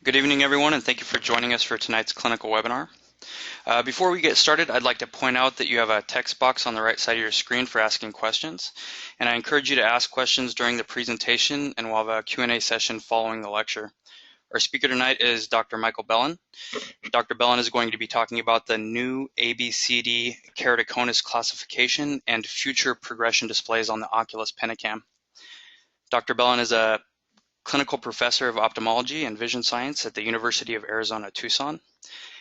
Good evening, everyone, and thank you for joining us for tonight's clinical webinar. Before we get started, I'd like to point out that you have a text box on the right side of your screen for asking questions, and I encourage you to ask questions during the presentation, and we'll have a Q&A session following the lecture. Our speaker tonight is Dr. Michael Belin. Dr. Belin is going to be talking about the new ABCD Keratoconus classification and future progression displays on the Oculus Pentacam. Dr. Belin is a clinical professor of ophthalmology and vision science at the University of Arizona, Tucson.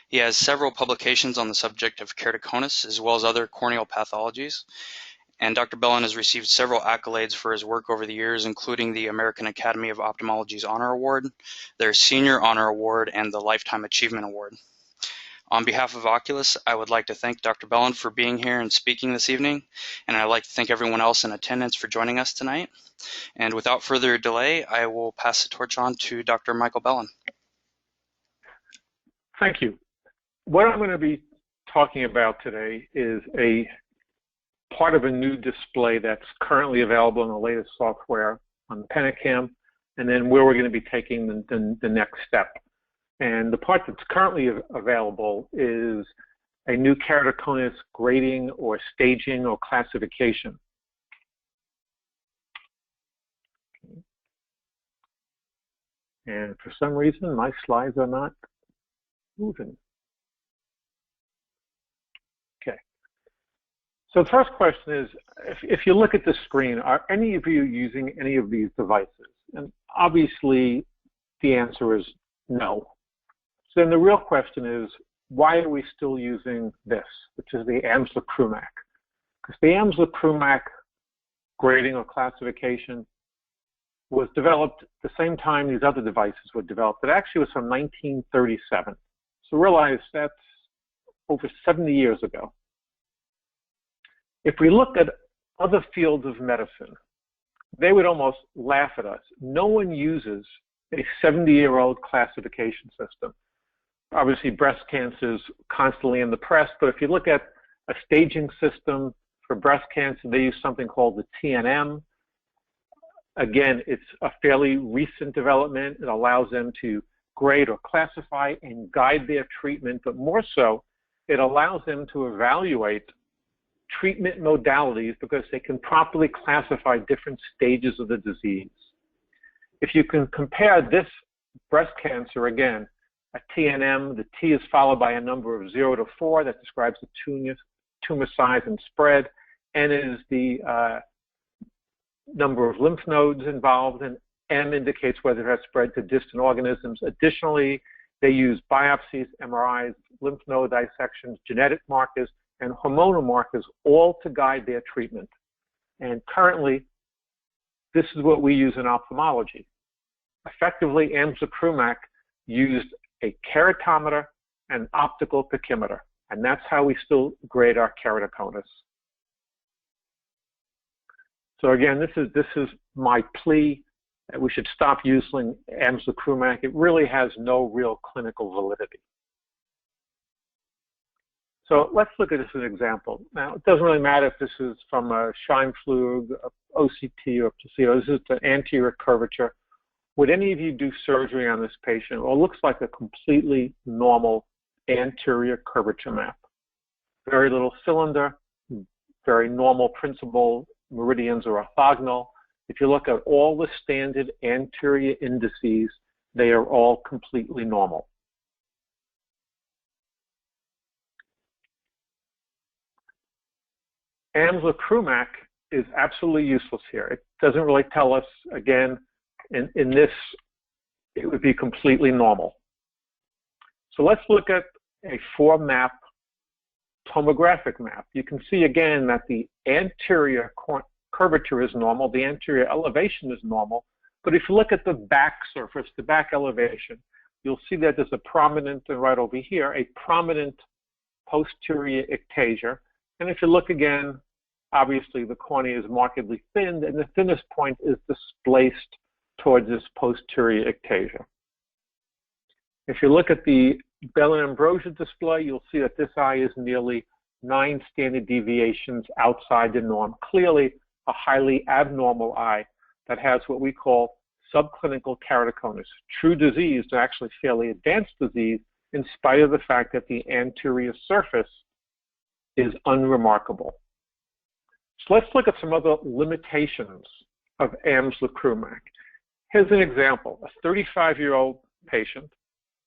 He has several publications on the subject of keratoconus as well as other corneal pathologies. And Dr. Belin has received several accolades for his work over the years, including the American Academy of Ophthalmology's Honor Award, their Senior Honor Award, and the Lifetime Achievement Award. On behalf of Oculus, I would like to thank Dr. Belin for being here and speaking this evening, and I'd like to thank everyone else in attendance for joining us tonight. And without further delay, I will pass the torch on to Dr. Michael Belin. Thank you. What I'm going to be talking about today is a part of a new display that's currently available in the latest software on the Pentacam, and then where we're going to be taking the next step. And the part that's currently available is a new keratoconus grading or staging or classification. And for some reason, my slides are not moving. Okay. So the first question is, if you look at the screen, are any of you using any of these devices? And obviously, the answer is no. So then the real question is, why are we still using this, which is the Amsler-Krumeich? Because the Amsler-Krumeich grading or classification was developed the same time these other devices were developed. It actually was from 1937. So realize that's over 70 years ago. If we look at other fields of medicine, they would almost laugh at us. No one uses a 70-year-old classification system. Obviously, breast cancer is constantly in the press, but if you look at a staging system for breast cancer, they use something called the TNM. Again, it's a fairly recent development. It allows them to grade or classify and guide their treatment, but more so, it allows them to evaluate treatment modalities because they can properly classify different stages of the disease. If you can compare this breast cancer, again, a TNM, the T is followed by a number of 0 to 4 that describes the tumor size and spread. N is the number of lymph nodes involved, and M indicates whether it has spread to distant organisms. Additionally, they use biopsies, MRIs, lymph node dissections, genetic markers, and hormonal markers, all to guide their treatment. And currently, this is what we use in ophthalmology. Effectively, Amsler-Krumeich used a keratometer and optical pachymeter, and that's how we still grade our keratoconus. So again, this is my plea that we should stop using Amsler-Krumeich. It really has no real clinical validity. So let's look at this as an example. Now, it doesn't really matter if this is from a Scheinflug, OCT, or placebo. This is the anterior curvature. Would any of you do surgery on this patient? Well, it looks like a completely normal anterior curvature map. Very little cylinder, very normal principal meridians are orthogonal. If you look at all the standard anterior indices, they are all completely normal. Amsler-Krumeich is absolutely useless here. It doesn't really tell us, again, in this, it would be completely normal. So let's look at a 4-map tomographic map. You can see again that the anterior curvature is normal, the anterior elevation is normal, but if you look at the back surface, the back elevation, you'll see that there's a prominent, and right over here, a prominent posterior ectasia. And if you look again, obviously the cornea is markedly thinned, and the thinnest point is displaced towards this posterior ectasia. If you look at the Belin-Ambrosia display, you'll see that this eye is nearly 9 standard deviations outside the norm. Clearly a highly abnormal eye that has what we call subclinical keratoconus, true disease, to actually fairly advanced disease, in spite of the fact that the anterior surface is unremarkable. So let's look at some other limitations of Amsler-Krumeich. Here's an example, a 35-year-old patient,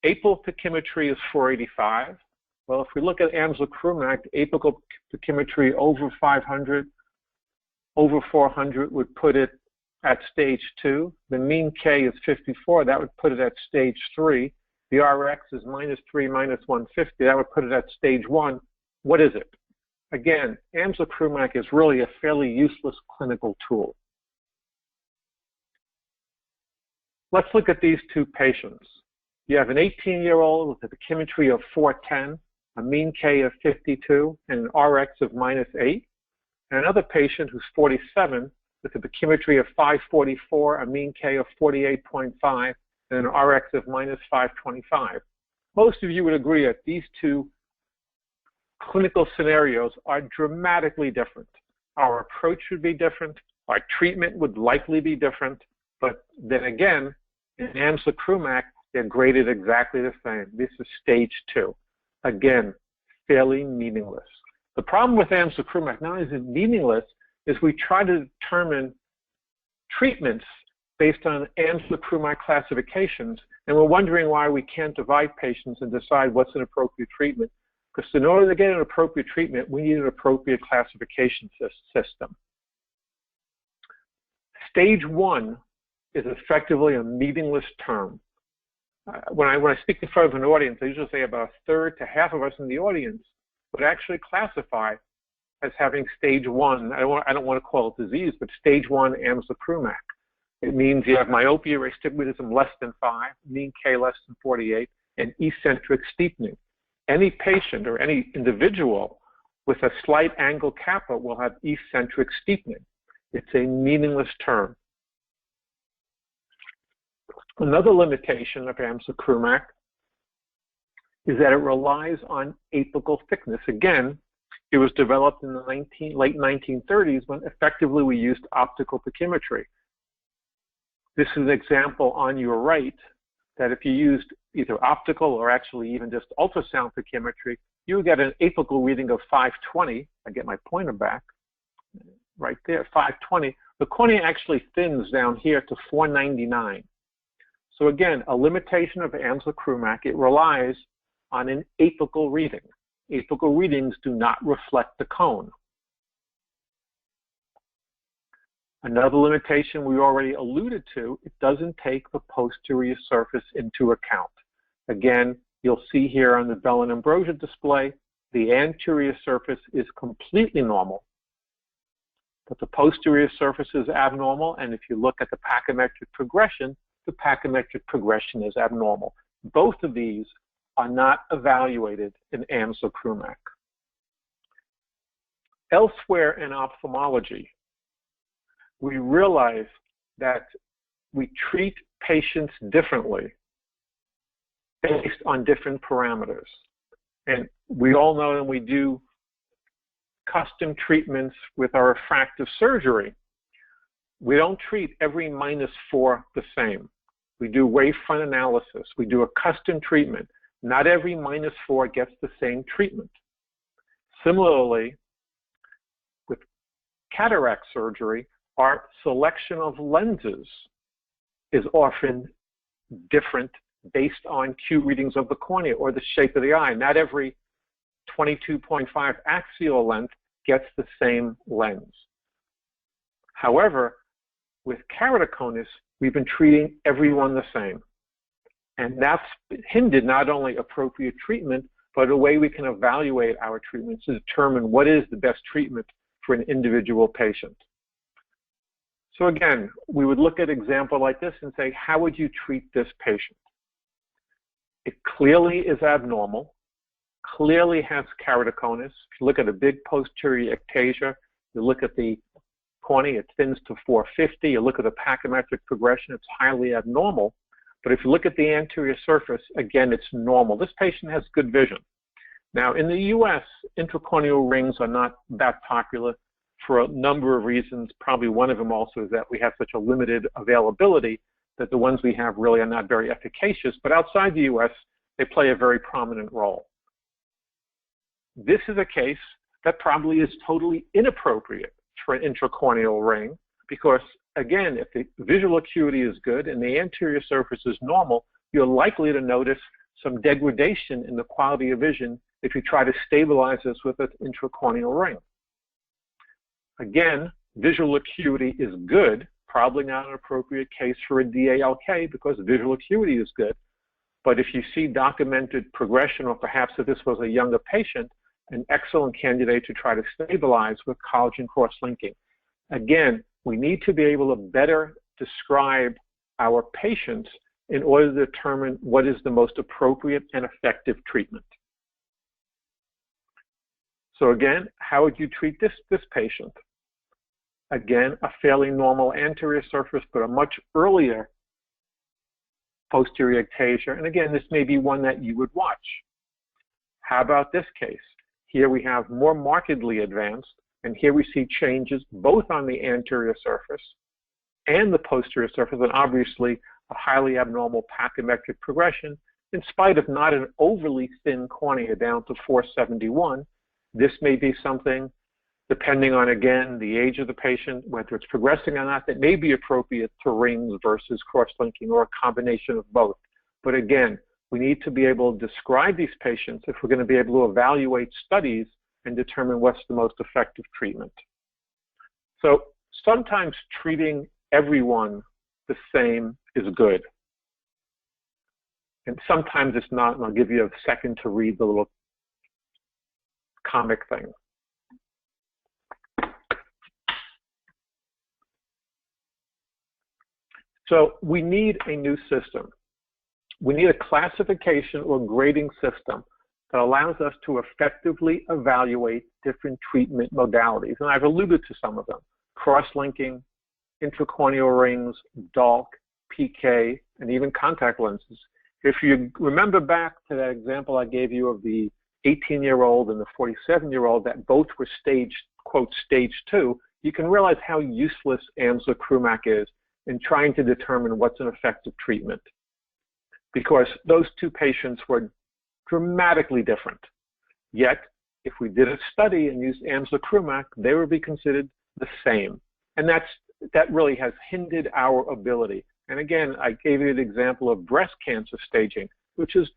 apical pachymetry is 485. Well, if we look at Amsler-Krumeich, apical pachymetry over 500, over 400 would put it at stage 2. The mean K is 54. That would put it at stage 3. The Rx is -3, -150. That would put it at stage 1. What is it? Again, Amsler-Krumeich is really a fairly useless clinical tool. Let's look at these two patients. You have an 18-year-old with a pachymetry of 410, a mean K of 52, and an Rx of -8. And another patient who's 47 with a pachymetry of 544, a mean K of 48.5, and an Rx of -525. Most of you would agree that these two clinical scenarios are dramatically different. Our approach would be different, our treatment would likely be different, but then again, in Amsler-Krumeich, they're graded exactly the same. This is stage 2. Again, fairly meaningless. The problem with Amsler-Krumeich, not only is it meaningless, is we try to determine treatments based on Amsler-Krumeich classifications, and we're wondering why we can't divide patients and decide what's an appropriate treatment. Because in order to get an appropriate treatment, we need an appropriate classification system. Stage 1 is effectively a meaningless term. When I speak in front of an audience, I usually say about a third to half of us in the audience would actually classify as having stage 1. I don't want to call it disease, but stage 1 Amsler-Krumeich. It means you have myopia or astigmatism less than 5, mean K less than 48, and eccentric steepening. Any patient or any individual with a slight angle kappa will have eccentric steepening. It's a meaningless term. Another limitation of Amsler-Krumeich is that it relies on apical thickness. Again, it was developed in the late 1930s when effectively we used optical pachymetry. This is an example on your right that if you used either optical or actually even just ultrasound pachymetry, you would get an apical reading of 520. I get my pointer back right there, 520. The cornea actually thins down here to 499. So again, a limitation of Amsler-Krumeich, it relies on an apical reading. Apical readings do not reflect the cone. Another limitation we already alluded to, it doesn't take the posterior surface into account. Again, you'll see here on the Belin ambrosia display, the anterior surface is completely normal, but the posterior surface is abnormal, and if you look at the pachymetric progression, the pachymetric progression is abnormal. Both of these are not evaluated in Amsler-Krumeich. Elsewhere in ophthalmology, we realize that we treat patients differently based on different parameters. And we all know that we do custom treatments with our refractive surgery. We don't treat every -4 the same. We do wavefront analysis. We do a custom treatment. Not every -4 gets the same treatment. Similarly, with cataract surgery, our selection of lenses is often different based on Q readings of the cornea or the shape of the eye. Not every 22.5 axial length gets the same lens. However, with keratoconus, we've been treating everyone the same. And that's hindered not only appropriate treatment, but a way we can evaluate our treatments to determine what is the best treatment for an individual patient. So again, we would look at an example like this and say, how would you treat this patient? It clearly is abnormal, clearly has keratoconus. If you look at a big posterior ectasia, you look at the cornea, it thins to 450. You look at the pachymetric progression, it's highly abnormal. But if you look at the anterior surface, again, it's normal. This patient has good vision. Now, in the US, intracorneal rings are not that popular for a number of reasons. Probably one of them also is that we have such a limited availability. that the ones we have really are not very efficacious, but outside the US, they play a very prominent role. This is a case that probably is totally inappropriate for an intracorneal ring because, again, if the visual acuity is good and the anterior surface is normal, you're likely to notice some degradation in the quality of vision if you try to stabilize this with an intracorneal ring. Again, visual acuity is good, probably not an appropriate case for a DALK because visual acuity is good. But if you see documented progression, or perhaps if this was a younger patient, an excellent candidate to try to stabilize with collagen cross-linking. Again, we need to be able to better describe our patients in order to determine what is the most appropriate and effective treatment. So again, how would you treat this patient? Again, a fairly normal anterior surface, but a much earlier posterior ectasia. And again, this may be one that you would watch. How about this case? Here we have more markedly advanced, and here we see changes both on the anterior surface and the posterior surface, and obviously a highly abnormal pachymetric progression in spite of not an overly thin cornea down to 471. This may be something, depending on, again, the age of the patient, whether it's progressing or not, that may be appropriate to rings versus cross-linking or a combination of both. But again, we need to be able to describe these patients if we're going to be able to evaluate studies and determine what's the most effective treatment. So sometimes treating everyone the same is good. And sometimes it's not, and I'll give you a second to read the little comic thing. So we need a new system. We need a classification or grading system that allows us to effectively evaluate different treatment modalities. And I've alluded to some of them: cross-linking, intracorneal rings, DALK, PK, and even contact lenses. If you remember back to that example I gave you of the 18-year-old and the 47-year-old that both were stage, quote, stage 2, you can realize how useless Amsler-Krumeich is in trying to determine what's an effective treatment, because those two patients were dramatically different. Yet, if we did a study and used Amsler-Krumeich, they would be considered the same. And that really has hindered our ability. And again, I gave you the example of breast cancer staging, which is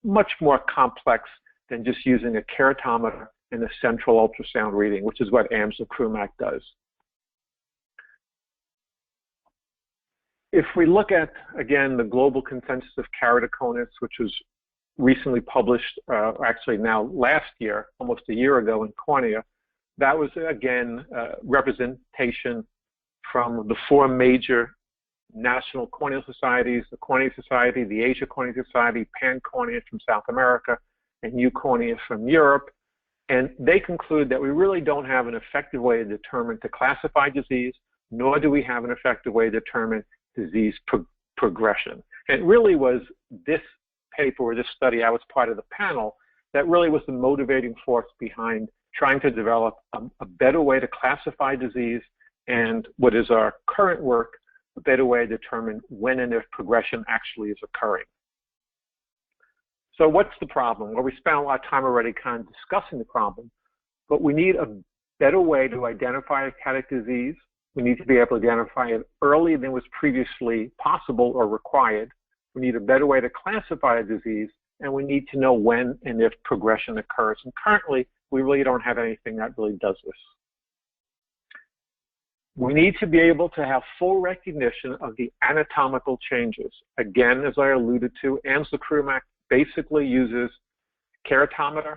much more complex than just using a keratometer and a central ultrasound reading, which is what Amsler-Krumeich does. If we look at, again, the global consensus of keratoconus, which was recently published, actually now last year, almost a year ago in Cornea, that was, again, representation from the 4 major national corneal societies: the Cornea Society, the Asia Cornea Society, Pan Cornea from South America, and Eucornea from Europe. And they conclude that we really don't have an effective way to classify disease, nor do we have an effective way to determine disease progression. And it really was this paper or this study, I was part of the panel, that really was the motivating force behind trying to develop a better way to classify disease, and what is our current work, a better way to determine when and if progression actually is occurring. So what's the problem? Well, we spent a lot of time already kind of discussing the problem, but we need a better way to identify ectatic disease. We need to be able to identify it earlier than was previously possible or required. We need a better way to classify a disease, and we need to know when and if progression occurs. And currently, we really don't have anything that really does this. We need to be able to have full recognition of the anatomical changes. Again, as I alluded to, Amsler-Krumeich basically uses keratometer,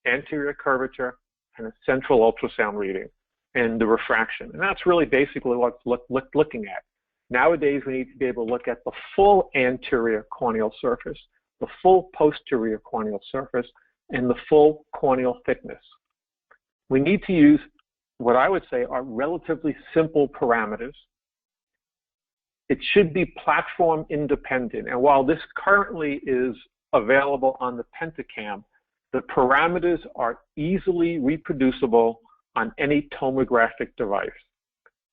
anterior curvature, and a central ultrasound reading, and the refraction. And that's really basically what we're looking at. Nowadays, we need to be able to look at the full anterior corneal surface, the full posterior corneal surface, and the full corneal thickness. We need to use what I would say are relatively simple parameters. It should be platform independent. And while this currently is available on the Pentacam, the parameters are easily reproducible on any tomographic device.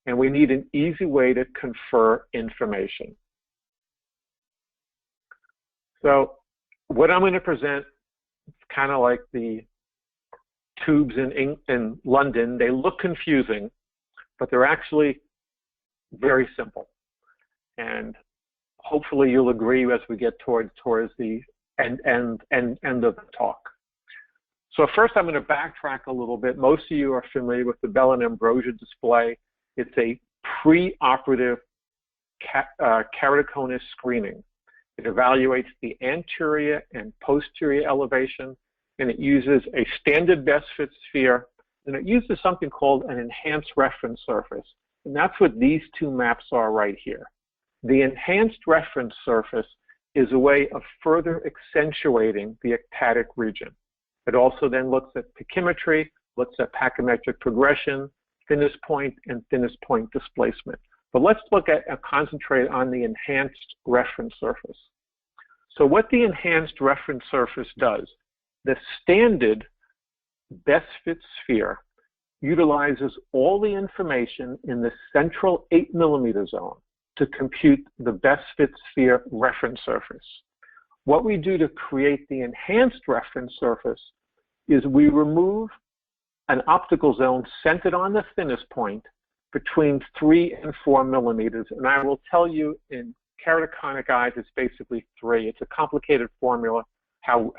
And we need an easy way to confer information. So what I'm going to present is kind of like the tubes in London. They look confusing, but they're actually very simple. And hopefully you'll agree as we get towards the end of the talk. So first I'm going to backtrack a little bit. Most of you are familiar with the Belin ambrosia display. It's a pre-operative keratoconus screening. It evaluates the anterior and posterior elevation, and it uses a standard best fit sphere, and it uses something called an enhanced reference surface. And that's what these two maps are right here. The enhanced reference surface is a way of further accentuating the ectatic region. It also then looks at pachymetry, looks at pachymetric progression, thinnest point, and thinnest point displacement. But let's look at and concentrate on the enhanced reference surface. So what the enhanced reference surface does, the standard best fit sphere utilizes all the information in the central 8mm zone to compute the best fit sphere reference surface. What we do to create the enhanced reference surface is we remove an optical zone centered on the thinnest point between 3 and 4mm. And I will tell you in keratoconic eyes, it's basically 3. It's a complicated formula, how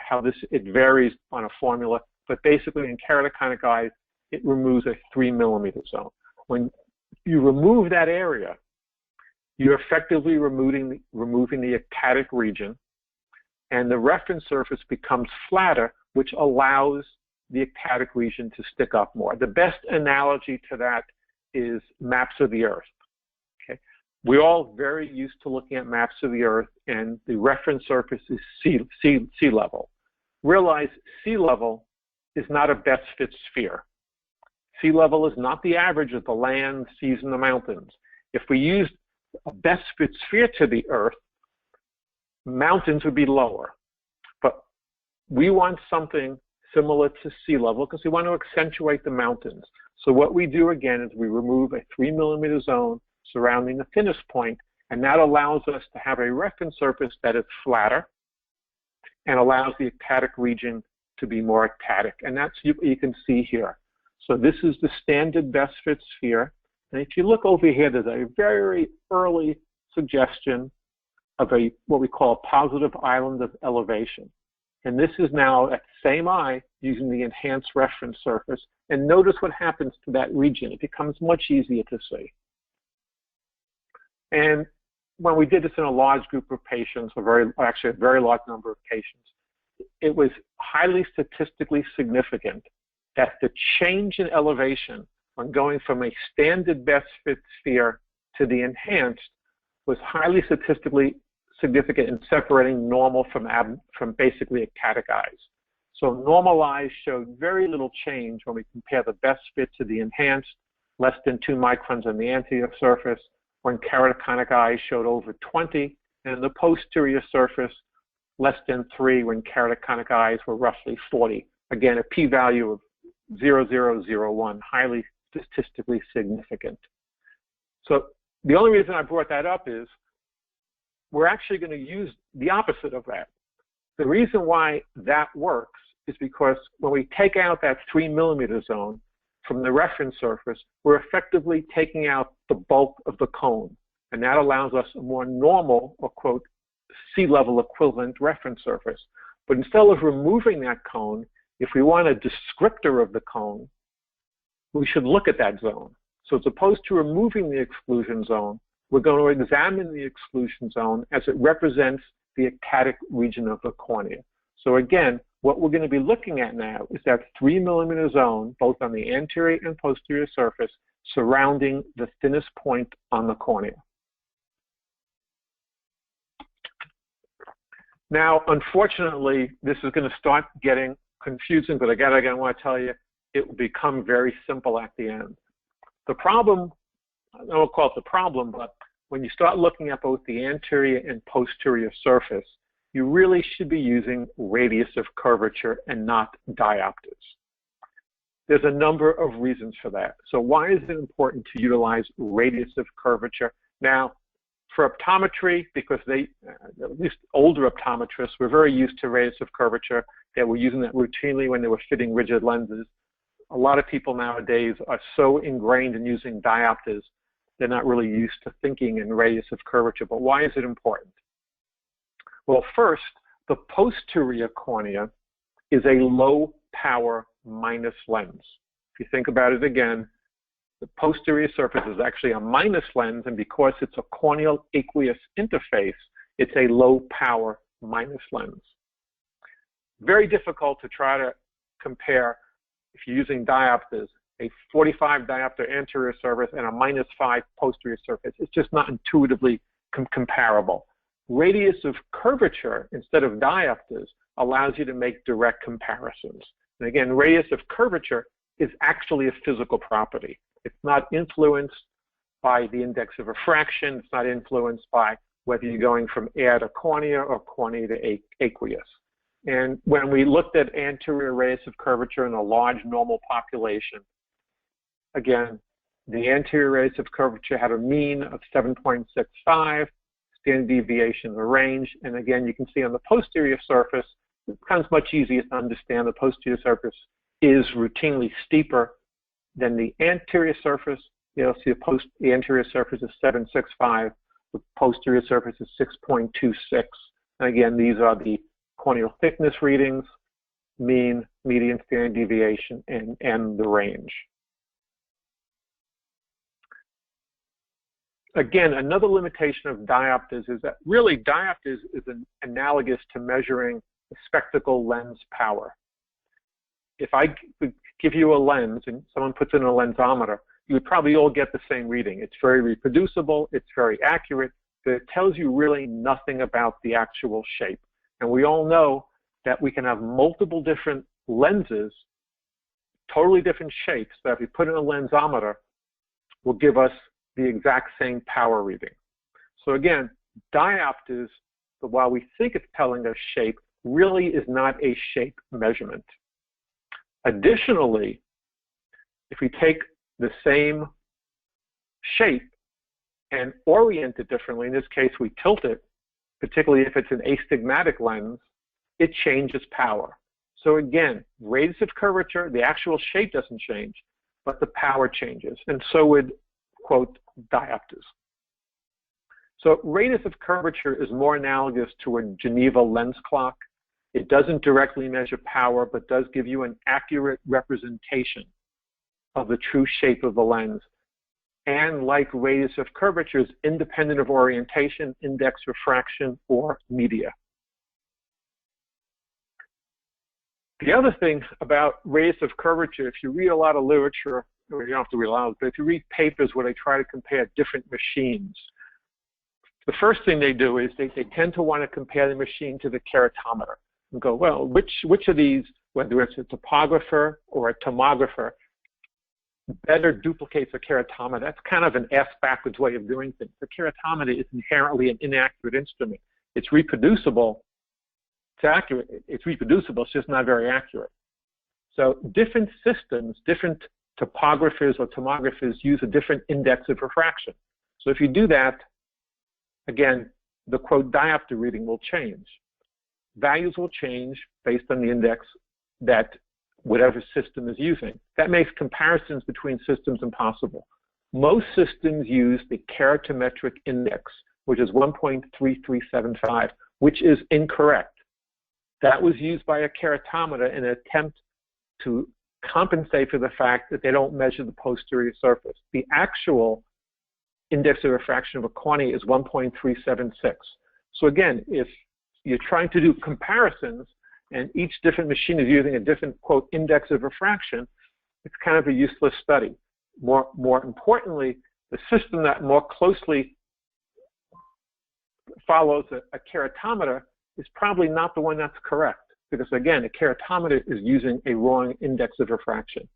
it varies on a formula, but basically in keratoconic eyes, it removes a 3mm zone. When you remove that area, you're effectively removing the ectatic region, and the reference surface becomes flatter, which allows the ectatic region to stick up more. The best analogy to that is maps of the Earth. Okay, we're all very used to looking at maps of the Earth, and the reference surface is sea level. Realize sea level is not a best fit sphere. Sea level is not the average of the land, seas, and the mountains. If we used a best fit sphere to the Earth, mountains would be lower. But we want something similar to sea level because we want to accentuate the mountains. So what we do again is we remove a 3mm zone surrounding the thinnest point, and that allows us to have a reference surface that is flatter and allows the ectatic region to be more ectatic. And that's what you can see here. So this is the standard best fit sphere. And if you look over here, there's a very early suggestion of what we call a positive island of elevation. And this is now at the same eye using the enhanced reference surface. And notice what happens to that region. It becomes much easier to see. And when we did this in a large group of patients, actually a very large number of patients, it was highly statistically significant that the change in elevation when going from a standard best fit sphere to the enhanced was highly statistically significant in separating normal from basically ectatic eyes. So normal eyes showed very little change when we compare the best fit to the enhanced, less than 2 microns on the anterior surface, when keratoconic eyes showed over 20, and in the posterior surface, less than 3 when keratoconic eyes were roughly 40. Again, a p-value of 0.0001, highly statistically significant. So the only reason I brought that up is we're actually going to use the opposite of that. The reason why that works is because when we take out that 3mm zone from the reference surface, we're effectively taking out the bulk of the cone. And that allows us a more normal, or quote, sea level equivalent reference surface. But instead of removing that cone, if we want a descriptor of the cone, we should look at that zone. So as opposed to removing the exclusion zone, we're going to examine the exclusion zone as it represents the ectatic region of the cornea. So again, what we're going to be looking at now is that 3mm zone, both on the anterior and posterior surface, surrounding the thinnest point on the cornea. Now, unfortunately, this is going to start getting confusing, but again, I want to tell you, it will become very simple at the end. The problem, I don't call it the problem, but when you start looking at both the anterior and posterior surface, you really should be using radius of curvature and not diopters. There's a number of reasons for that. So why is it important to utilize radius of curvature? Now, For optometry, because they, at least older optometrists, were very used to radius of curvature. They were using that routinely when they were fitting rigid lenses. A lot of people nowadays are so ingrained in using diopters, they're not really used to thinking in radius of curvature. But why is it important? Well, first, the posterior cornea is a low power minus lens. If you think about it again, the posterior surface is actually a minus lens, and because it's a corneal aqueous interface, it's a low power minus lens. Very difficult to try to compare, if you're using diopters, a 45 diopter anterior surface and a -5 posterior surface. It's just not intuitively comparable. Radius of curvature, instead of diopters, allows you to make direct comparisons. And again, radius of curvature is actually a physical property. It's not influenced by the index of refraction. It's not influenced by whether you're going from air to cornea or cornea to aqueous. And when we looked at anterior radius of curvature in a large normal population, again, the anterior radius of curvature had a mean of 7.65, standard deviation of the range. And again, you can see on the posterior surface, it becomes much easier to understand the posterior surface is routinely steeper than the anterior surface. You'll see the anterior surface is 7.65, the posterior surface is 6.26. And again, these are the corneal thickness readings, mean, median, standard deviation, and the range. Again, another limitation of diopters is that really diopters is analogous to measuring the spectacle lens power. If I would give you a lens and someone puts in a lensometer, you would probably all get the same reading. It's very reproducible, it's very accurate, but it tells you really nothing about the actual shape. And we all know that we can have multiple different lenses, totally different shapes, that if we put in a lensometer, will give us the exact same power reading. So again, diopters, while we think it's telling us shape, really is not a shape measurement. Additionally, if we take the same shape and orient it differently, in this case we tilt it, particularly if it's an astigmatic lens, it changes power. So again, radius of curvature, the actual shape doesn't change, but the power changes, and so would, quote, diopters. So radius of curvature is more analogous to a Geneva lens clock. It doesn't directly measure power, but does give you an accurate representation of the true shape of the lens. And like radius of curvature is independent of orientation, index refraction, or media. The other thing about radius of curvature, if you read a lot of literature, or you don't have to read a lot, but if you read papers where they try to compare different machines, the first thing they do is they tend to want to compare the machine to the keratometer and go, well, which of these, whether it's a topographer or a tomographer, better duplicates a keratometer. That's kind of an ass-backwards way of doing things. The keratometer is inherently an inaccurate instrument. It's reproducible. It's accurate. It's reproducible. It's just not very accurate. So different systems, different topographers or tomographers use a different index of refraction. So if you do that, again, the quote diopter reading will change. Values will change based on the index that whatever system is using. That makes comparisons between systems impossible. Most systems use the keratometric index, which is 1.3375, which is incorrect. That was used by a keratometer in an attempt to compensate for the fact that they don't measure the posterior surface. The actual index of refraction of a cornea is 1.376. So again, if you're trying to do comparisons and each different machine is using a different, quote, index of refraction, it's kind of a useless study. More importantly, the system that more closely follows a keratometer is probably not the one that's correct, because again, a keratometer is using a wrong index of refraction.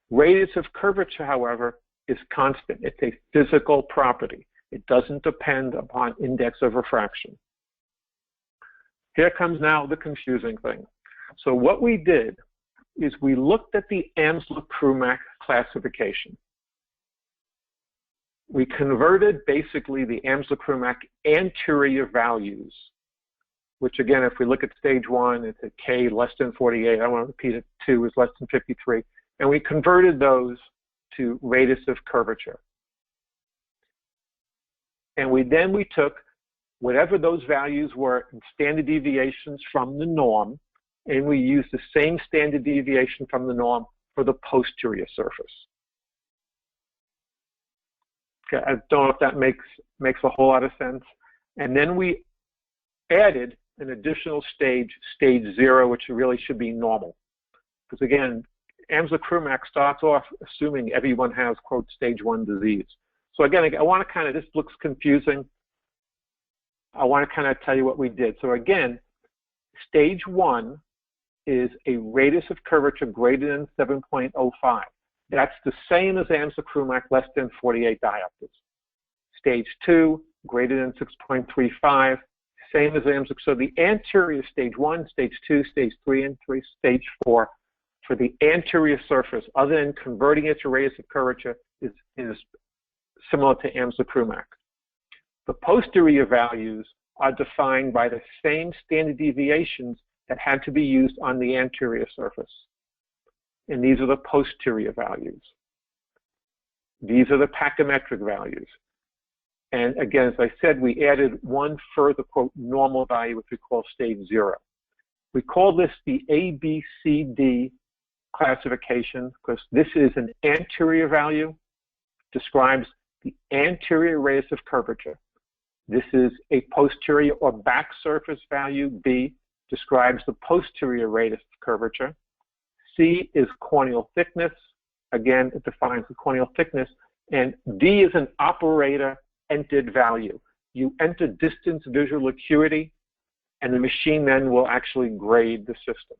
Radius of curvature, however, is constant. It's a physical property. It doesn't depend upon index of refraction. Here comes now the confusing thing. So what we did is we looked at the Amsler-Krumeich classification. we converted basically the Amsler-Krumeich anterior values, which again, if we look at stage 1, it's at K less than 48. I want to repeat it, 2 is less than 53. And we converted those to radius of curvature. And we took whatever those values were in standard deviations from the norm, and we used the same standard deviation from the norm for the posterior surface. Okay, I don't know if that makes a whole lot of sense. And then we added an additional stage, stage 0, which really should be normal. Because again, Amsler-Krumeich starts off assuming everyone has, quote, stage 1 disease. So again, I want to kind of, this looks confusing. I want to kind of tell you what we did. So again, stage 1 is a radius of curvature greater than 7.05. That's the same as Amsler-Krumeich, less than 48 diopters. Stage 2, greater than 6.35, same as Amsler. So the anterior stage 1, stage 2, stage 3, and stage 4 for the anterior surface, other than converting it to radius of curvature, is similar to Amsler-Krumeich. The posterior values are defined by the same standard deviations that had to be used on the anterior surface. And these are the posterior values. These are the pachymetric values. And again, as I said, we added one further, quote, normal value, which we call stage 0. We call this the ABCD classification because this is an anterior value, describes the anterior radius of curvature. This is a posterior or back surface value, B, describes the posterior radius of curvature. C is corneal thickness. Again, it defines the corneal thickness. And D is an operator entered value. You enter distance visual acuity, and the machine then will actually grade the system.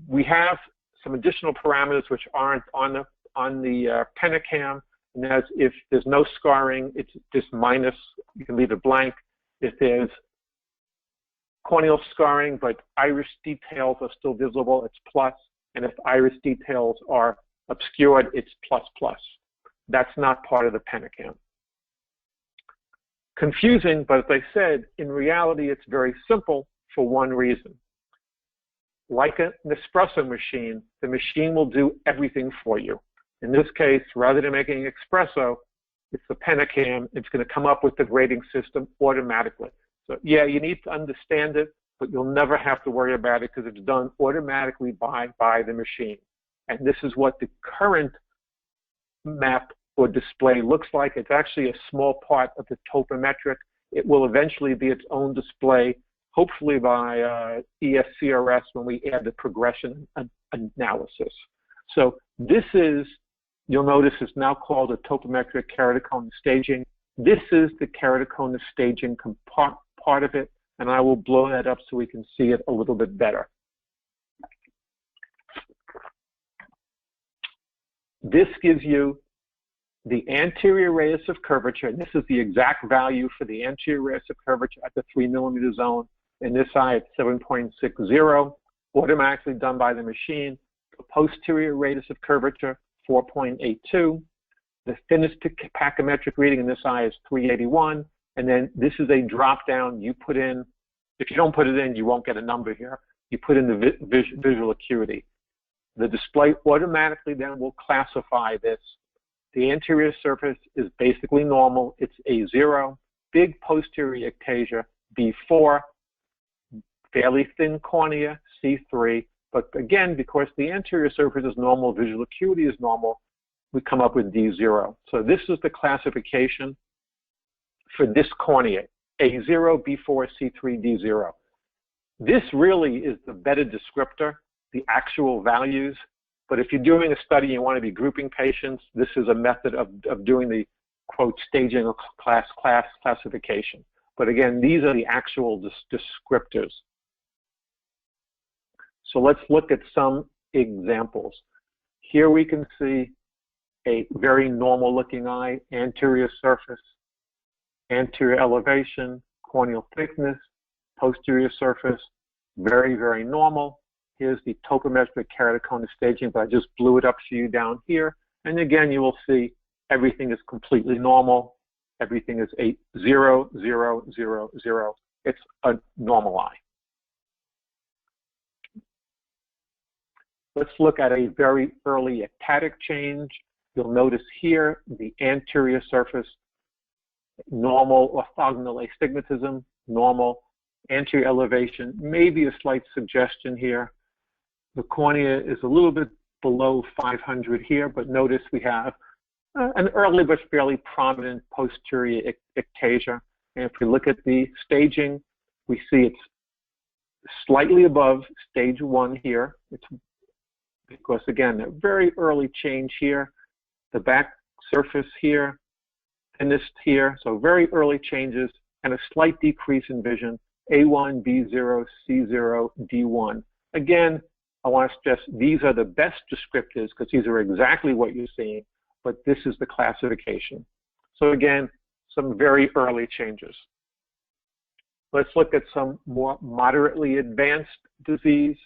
We have some additional parameters which aren't on the Penacam, and that's if there's no scarring, it's just minus, you can leave it blank. If there's corneal scarring, but iris details are still visible, it's plus, and if iris details are obscured, it's plus plus. That's not part of the Penacam. Confusing, but as I said, in reality, it's very simple for one reason. Like an espresso machine, the machine will do everything for you. In this case, rather than making espresso, it's the Penacam. It's going to come up with the grading system automatically. So yeah, you need to understand it, but you'll never have to worry about it because it's done automatically by the machine. And this is what the current map or display looks like. It's actually a small part of the topometric. It will eventually be its own display, hopefully by ESCRS when we add the progression analysis. So this is, you'll notice, is now called a topometric keratoconus staging. This is the keratoconus staging part of it, and I will blow that up so we can see it a little bit better. This gives you the anterior radius of curvature, and this is the exact value for the anterior radius of curvature at the 3 millimeter zone. In this eye, it's 7.60, automatically done by the machine. The posterior radius of curvature, 4.82. The thinnest pachymetric reading in this eye is 381. And then this is a drop down you put in. If you don't put it in, you won't get a number here. You put in the visual acuity. The display automatically then will classify this. The anterior surface is basically normal. It's A0. Big posterior ectasia, B4. Fairly thin cornea, C3. But again, because the anterior surface is normal, visual acuity is normal, we come up with D0. So this is the classification for this cornea, A0, B4, C3, D0. This really is the better descriptor, the actual values. But if you're doing a study and you want to be grouping patients, this is a method of doing the, quote, staging or classification. But again, these are the actual descriptors. So let's look at some examples. Here we can see a very normal looking eye, anterior surface, anterior elevation, corneal thickness, posterior surface, very, very normal. Here's the topometric keratoconus staging, but I just blew it up for you down here. And again, you will see everything is completely normal. Everything is a 0, 0, 0, 0. It's a normal eye. Let's look at a very early ectatic change. You'll notice here the anterior surface, normal orthogonal astigmatism, normal anterior elevation, maybe a slight suggestion here. The cornea is a little bit below 500 here, but notice we have an early but fairly prominent posterior ectasia. And if we look at the staging, we see it's slightly above stage 1 here. It's because, again, a very early change here. The back surface here, thinnest here, so very early changes, and a slight decrease in vision, A1, B0, C0, D1. Again, I want to stress these are the best descriptors because these are exactly what you're seeing, but this is the classification. So again, some very early changes. Let's look at some more moderately advanced disease.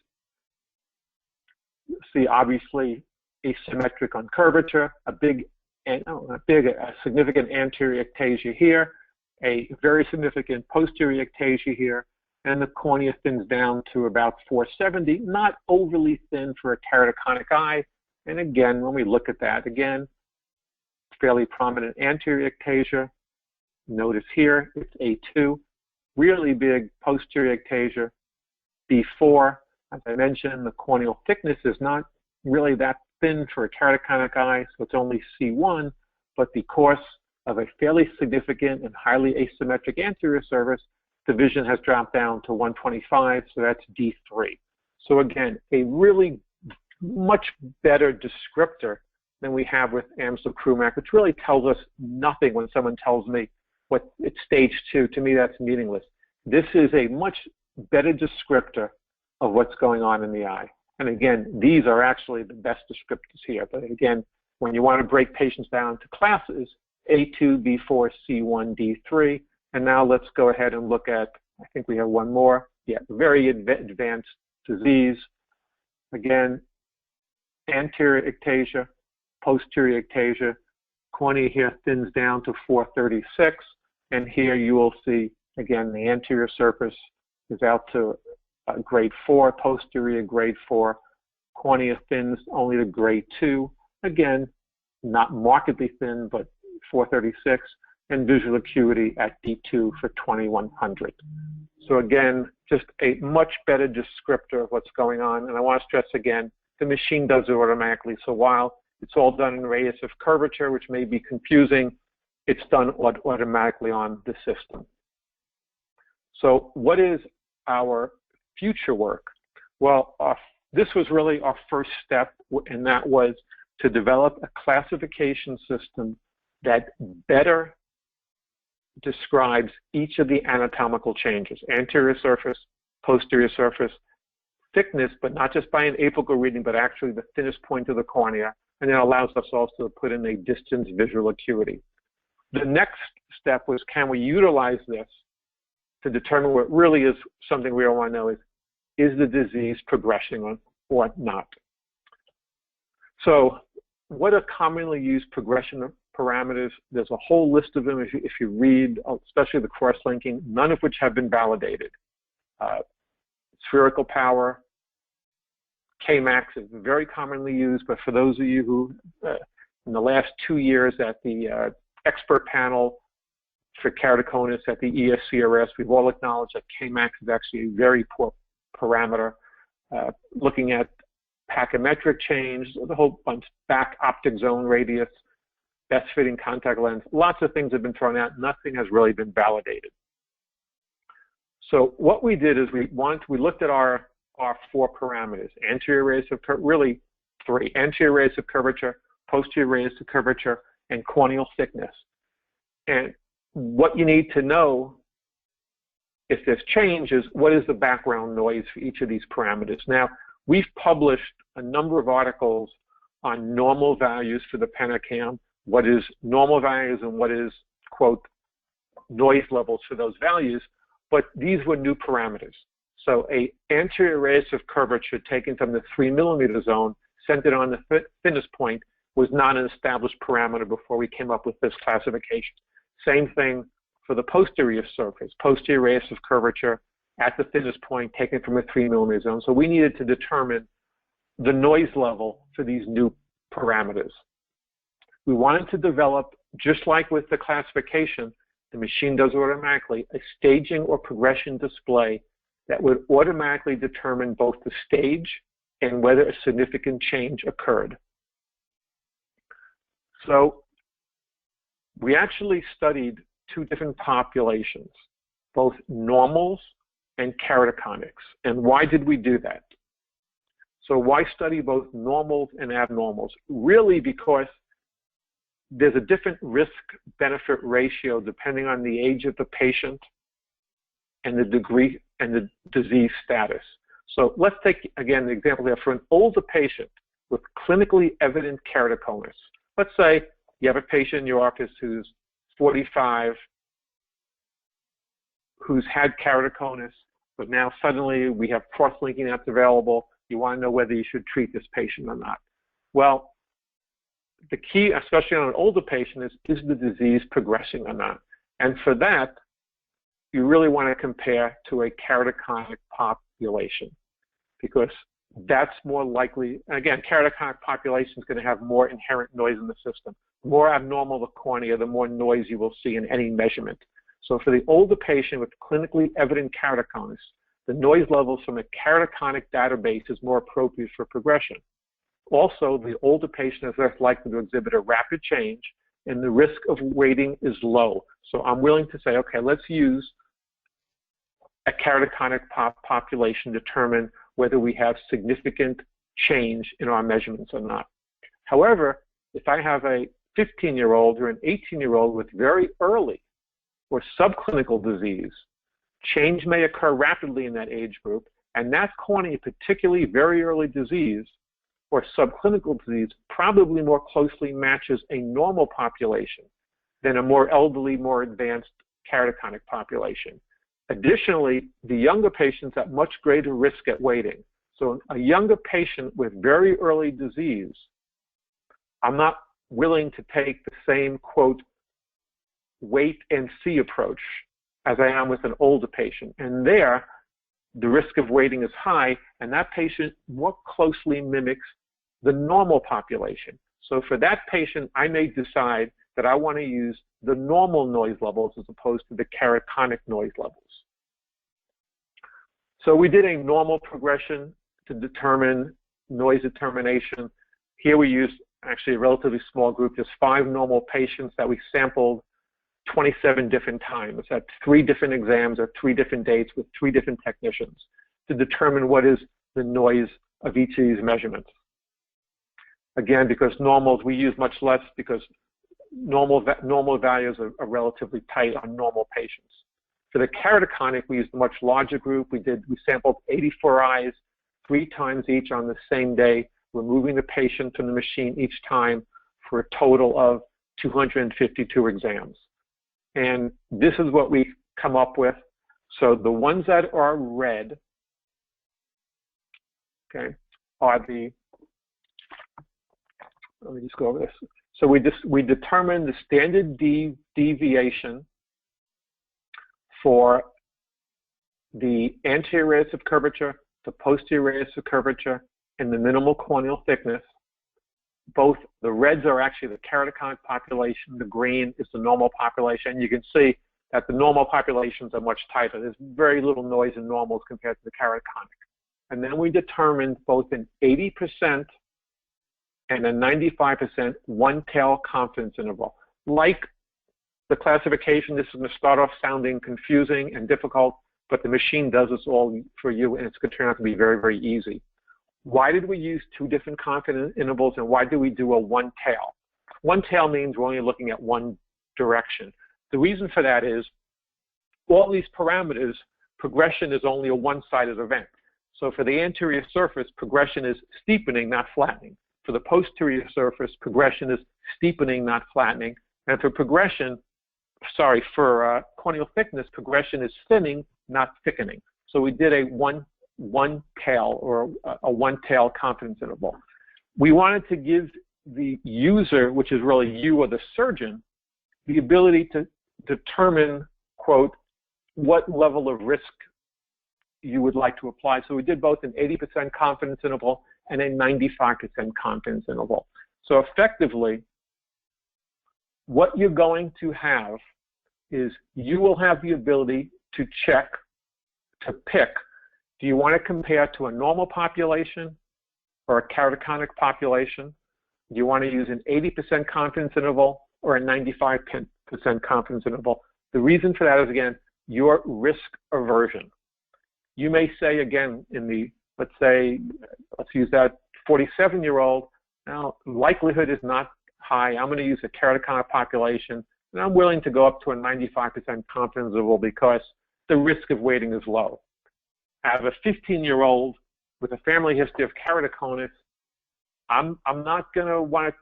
See, obviously, asymmetric on curvature, a significant anterior ectasia here, a very significant posterior ectasia here, and the cornea thins down to about 470, not overly thin for a keratoconic eye. And again, when we look at that, again, fairly prominent anterior ectasia. Notice here, it's A2, really big posterior ectasia. B4, as I mentioned, the corneal thickness is not really that thin for a keratoconic eye, so it's only C1, but because of a fairly significant and highly asymmetric anterior surface, the vision has dropped down to 125, so that's D3. So again, a really much better descriptor than we have with Amsler-Krumeich, which really tells us nothing when someone tells me what it's stage 2. To me, that's meaningless. This is a much better descriptor of what's going on in the eye. And again, these are actually the best descriptors here. But again, when you want to break patients down to classes, A2, B4, C1, D3. And now let's go ahead and look at, I think we have one more. Yeah, very advanced disease. Again, anterior ectasia, posterior ectasia. Cornea here thins down to 436. And here you will see, again, the anterior surface is out to grade 4, posterior grade 4. Cornea thins only to grade 2. Again, not markedly thin, but 436. And visual acuity at D2 for 2100. So again, just a much better descriptor of what's going on. And I want to stress again, the machine does it automatically. So while it's all done in radius of curvature, which may be confusing, it's done automatically on the system. So what is our future work? Well, this was really our first step, and that was to develop a classification system that better describes each of the anatomical changes, anterior surface, posterior surface, thickness, but not just by an apical reading, but actually the thinnest point of the cornea, and then allows us also to put in a distance visual acuity. The next step was, can we utilize this to determine what really is something we all want to know is the disease progressing or not? So what are commonly used progression parameters? There's a whole list of them if you read, especially the cross-linking, none of which have been validated. Spherical power, Kmax is very commonly used, but for those of you who, in the last 2 years at the expert panel for keratoconus at the ESCRS, we've all acknowledged that Kmax is actually a very poor parameter. Looking at pachymetric change, the whole bunch, back optic zone radius, best fitting contact lens, lots of things have been thrown out. Nothing has really been validated. So what we did is we looked at our 4 parameters, anterior radius of curvature, really 3, anterior radius of curvature, posterior radius of curvature, and corneal thickness. And what you need to know if there's change is what is the background noise for each of these parameters. Now, we've published a number of articles on normal values for the Pentacam, what is normal values and what is, quote, noise levels for those values, but these were new parameters. So a anterior radius of curvature taken from the 3 millimeter zone, centered on the thinnest point, was not an established parameter before we came up with this classification. Same thing for the posterior surface, posterior radius of curvature at the thinnest point taken from a 3 mm zone. So we needed to determine the noise level for these new parameters. We wanted to develop, just like with the classification, the machine does automatically, a staging or progression display that would automatically determine both the stage and whether a significant change occurred. So we actually studied two different populations, both normals and keratoconics. And why did we do that? So why study both normals and abnormals? Really because there's a different risk-benefit ratio depending on the age of the patient and the degree and the disease status. So let's take, again, the example here for an older patient with clinically evident keratoconus. Let's say you have a patient in your office who's 45, who's had keratoconus, but now suddenly we have cross-linking that's available. You want to know whether you should treat this patient or not. Well, the key, especially on an older patient, is the disease progressing or not? And for that, you really want to compare to a keratoconic population, because that's more likely, and again, keratoconic population is going to have more inherent noise in the system. The more abnormal the cornea, the more noise you will see in any measurement. So for the older patient with clinically evident keratoconus, the noise levels from a keratoconic database is more appropriate for progression. Also, the older patient is less likely to exhibit a rapid change, and the risk of waiting is low. So I'm willing to say, okay, let's use a keratoconic population to determine whether we have significant change in our measurements or not. However, if I have a 15-year-old or an 18-year-old with very early or subclinical disease, change may occur rapidly in that age group, and that cornea, particularly very early disease or subclinical disease, probably more closely matches a normal population than a more elderly, more advanced keratoconic population. Additionally, the younger patients at much greater risk at waiting. So a younger patient with very early disease, I'm not willing to take the same, quote, wait and see approach as I am with an older patient. And there, the risk of waiting is high, and that patient more closely mimics the normal population. So for that patient, I may decide that I want to use the normal noise levels as opposed to the keratoconic noise levels. So we did a normal progression to determine noise determination. Here we used actually a relatively small group, just 5 normal patients that we sampled 27 different times at 3 different exams at 3 different dates with 3 different technicians to determine what is the noise of each of these measurements. Again, because normals, we use much less because normal values are relatively tight on normal patients. For the keratoconic, we used a much larger group. We sampled 84 eyes 3 times each on the same day, removing the patient from the machine each time for a total of 252 exams. And this is what we come up with. So the ones that are red, okay, are the, let me just go over this. So we determined the standard deviation for the anterior radius of curvature, the posterior radius of curvature, and the minimal corneal thickness. Both the reds are actually the keratoconic population, the green is the normal population. You can see that the normal populations are much tighter. There's very little noise in normals compared to the keratoconic. And then we determined both an 80% and a 95% one-tail confidence interval. Like the classification, this is going to start off sounding confusing and difficult, but the machine does this all for you, and it's going to turn out to be very, very easy. Why did we use 2 different confidence intervals, and why do we do a one-tail? One-tail means we're only looking at one direction. The reason for that is all these parameters, progression is only a one-sided event. So for the anterior surface, progression is steepening, not flattening. For the posterior surface, progression is steepening, not flattening. And for progression, for corneal thickness, progression is thinning, not thickening. So we did a one tail or a one-tail confidence interval. We wanted to give the user, which is really you or the surgeon, the ability to determine, quote, what level of risk you would like to apply. So we did both an 80% confidence interval and a 95% confidence interval. So effectively, what you're going to have is you will have the ability to pick, do you want to compare to a normal population or a keratoconic population? Do you want to use an 80% confidence interval or a 95% confidence interval? The reason for that is, again, your risk aversion. You may say, again, in the, let's use that 47-year-old, now likelihood is not high. I'm going to use a keratoconic population, and I'm willing to go up to a 95% confidence interval because the risk of waiting is low. I have a 15-year-old with a family history of keratoconus. I'm not going to want to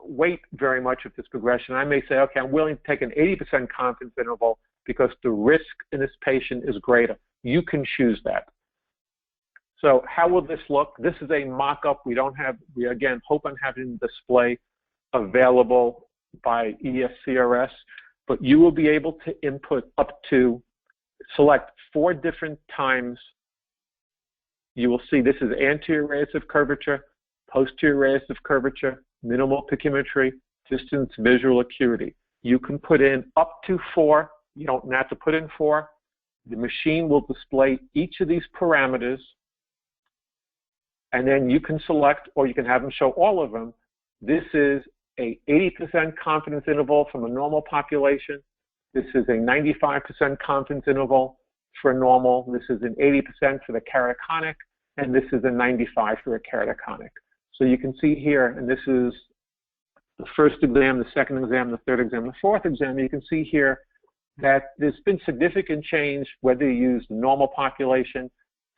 wait very much of this progression. I may say, okay, I'm willing to take an 80% confidence interval because the risk in this patient is greater. You can choose that. So how will this look? This is a mock-up. We again hope on having the display available by ESCRS, but you will be able to input up to, select 4 different times. You will see this is anterior radius of curvature, posterior radius of curvature, minimal pachymetry, distance visual acuity. You can put in up to 4. You don't have to put in 4. The machine will display each of these parameters, and then you can select, or you can have them show all of them. This is a 80% confidence interval from a normal population. This is a 95% confidence interval for normal. This is an 80% for the keratoconic, and this is a 95 for a keratoconic. So you can see here, and this is the first exam, the second exam, the third exam, the fourth exam. You can see here that there's been significant change whether you use the normal population.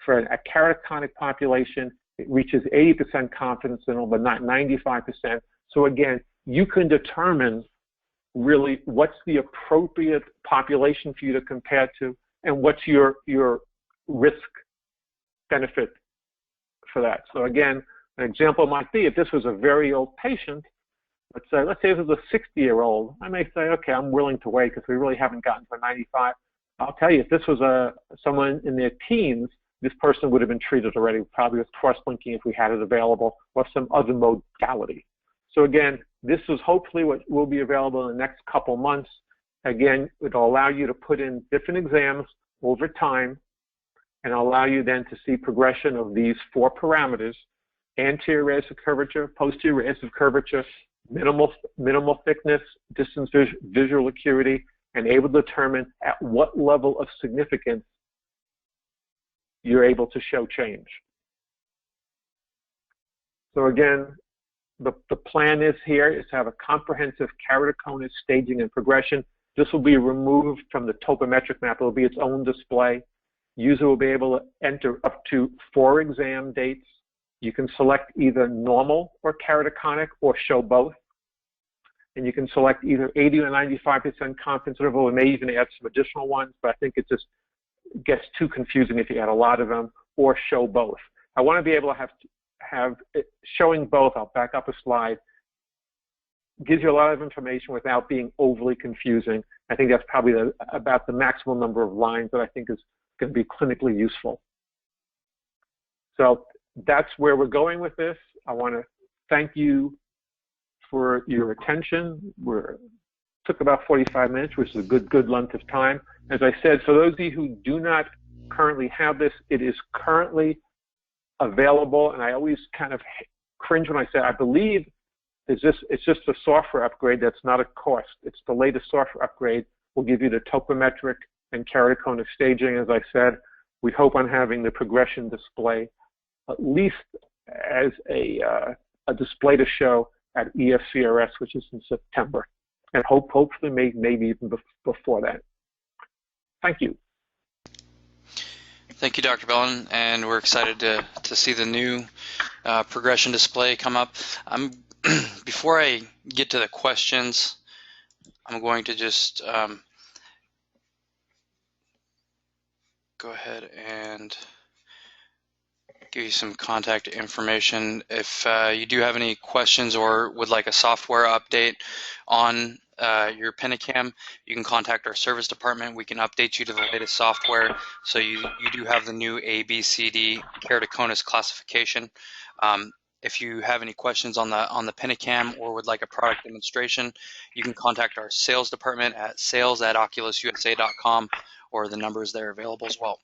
For a keratoconic population, it reaches 80% confidence interval, but not 95%. So again, you can determine really what's the appropriate population for you to compare to, and what's your risk benefit for that. So again, an example might be if this was a very old patient, let's say this was a 60-year-old, I may say, okay, I'm willing to wait because we really haven't gotten to 95. I'll tell you, if this was someone in their teens, this person would have been treated already, probably with cross-linking if we had it available, or some other modality. So again, this is hopefully what will be available in the next couple months. Again, it'll allow you to put in different exams over time, and allow you then to see progression of these 4 parameters: anterior radius of curvature, posterior radius of curvature, minimal thickness, distance visual acuity, and able to determine at what level of significance you're able to show change. So again, the plan is here is to have a comprehensive keratoconus staging and progression. This will be removed from the topometric map. It will be its own display. User will be able to enter up to 4 exam dates. You can select either normal or keratoconic, or show both. And you can select either 80 or 95% confidence interval, and may even add some additional ones, but I think it just gets too confusing if you add a lot of them, or show both. I want to be able to have it showing both. I'll back up a slide. Gives you a lot of information without being overly confusing. I think that's probably about the maximum number of lines that I think is going to be clinically useful. So that's where we're going with this. I want to thank you for your attention. Took about 45 minutes, which is a good length of time. As I said, for those of you who do not currently have this, it is currently available, and I always kind of cringe when I say I believe it's just a software upgrade that's not a cost. It's the latest software upgrade. Will give you the topometric and keratoconus staging. As I said, we hope on having the progression display at least as a display to show at ESCRS, which is in September, and hopefully maybe even before that. Thank you. Thank you, Dr. Belin, and we're excited to see the new progression display come up. Before I get to the questions, I'm going to just go ahead and give you some contact information. If you do have any questions or would like a software update on your Pinacam, you can contact our service department. We can update you to the latest software, so you do have the new ABCD Keratoconus classification. If you have any questions on the Pinacam or would like a product demonstration, you can contact our sales department at sales@oculususa.com, or the numbers there available as well.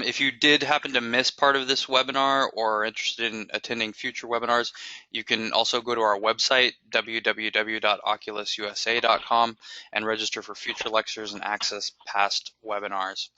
If you did happen to miss part of this webinar or are interested in attending future webinars, you can also go to our website, www.oculususa.com, and register for future lectures and access past webinars.